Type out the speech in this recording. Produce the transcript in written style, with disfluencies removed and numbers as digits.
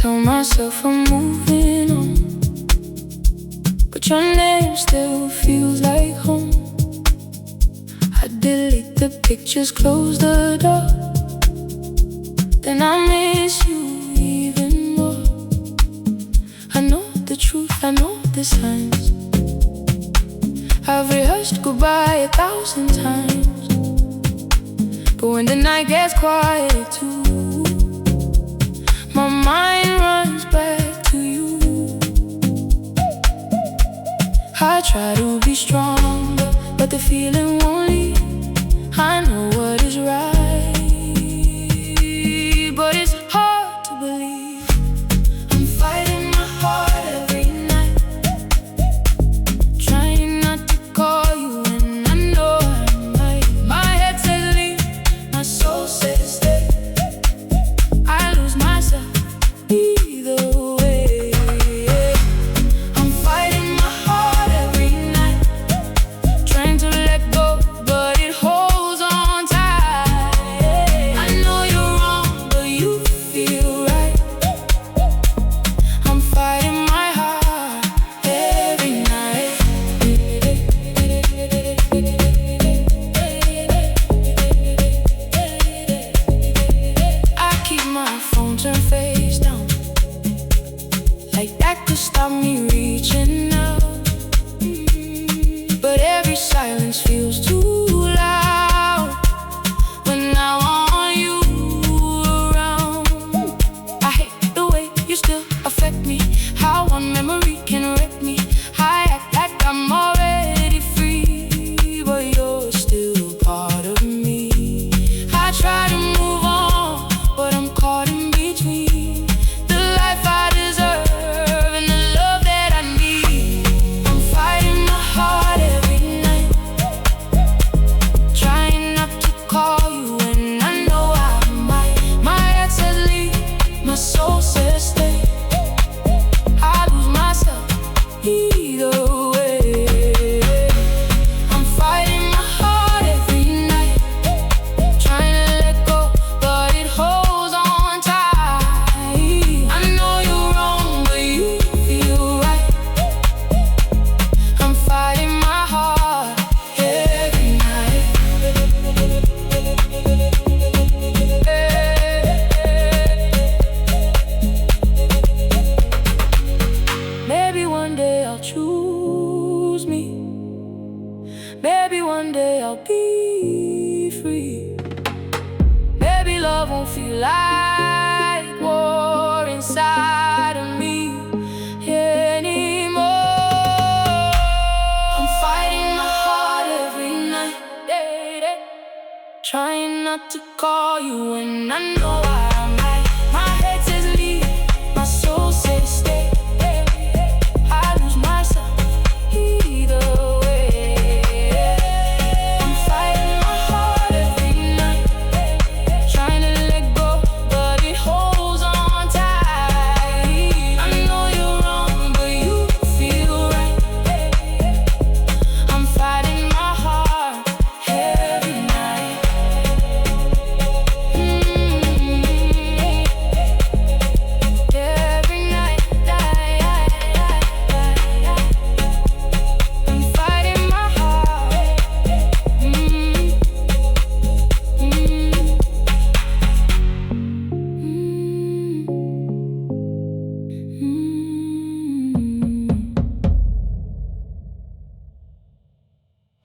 tell myself I'm moving on, but your name still feels like home. I delete the pictures, close the door, then I miss you even more. I know the truth, I know the signs. I've rehearsed goodbye 1,000 times, but when the night gets quiet too, my mind runs back to you. I try to be strong, but the feeling won't leave. I know what is right, but it's hard to believe. I'm fighting my heart every night, trying not to call you when I know I might. My head says leave, my soul says stay. I lose myself either way. I'm fighting my heart every night, trying to let go, but it holds on tight. I know you're wrong, but you feel right. I'm fighting my heart every night. I keep my phone turned face down, like that could stop me reaching out. But every silence feels too loud when I want you around. I hate the way you still affect me, how one memory can wreck me. I act like I'm already free, but you're still part of me. I try to move on, but I'm caught in between the life I deserve and the love that I need. I'm fighting my heart every night, trying not to call you when I know I might. My head says leave, my soul says stay. I lose myself either way. I'm fighting my heart every night, trying to let go, but it holds on tight. I know you're wrong, but you feel right. I'm fighting my heart every night. Maybe one day I'll choose me. Maybe one day I'll be free. Maybe love won't feel like war inside of me anymore. I'm fighting my heart every night, trying not to call you when I know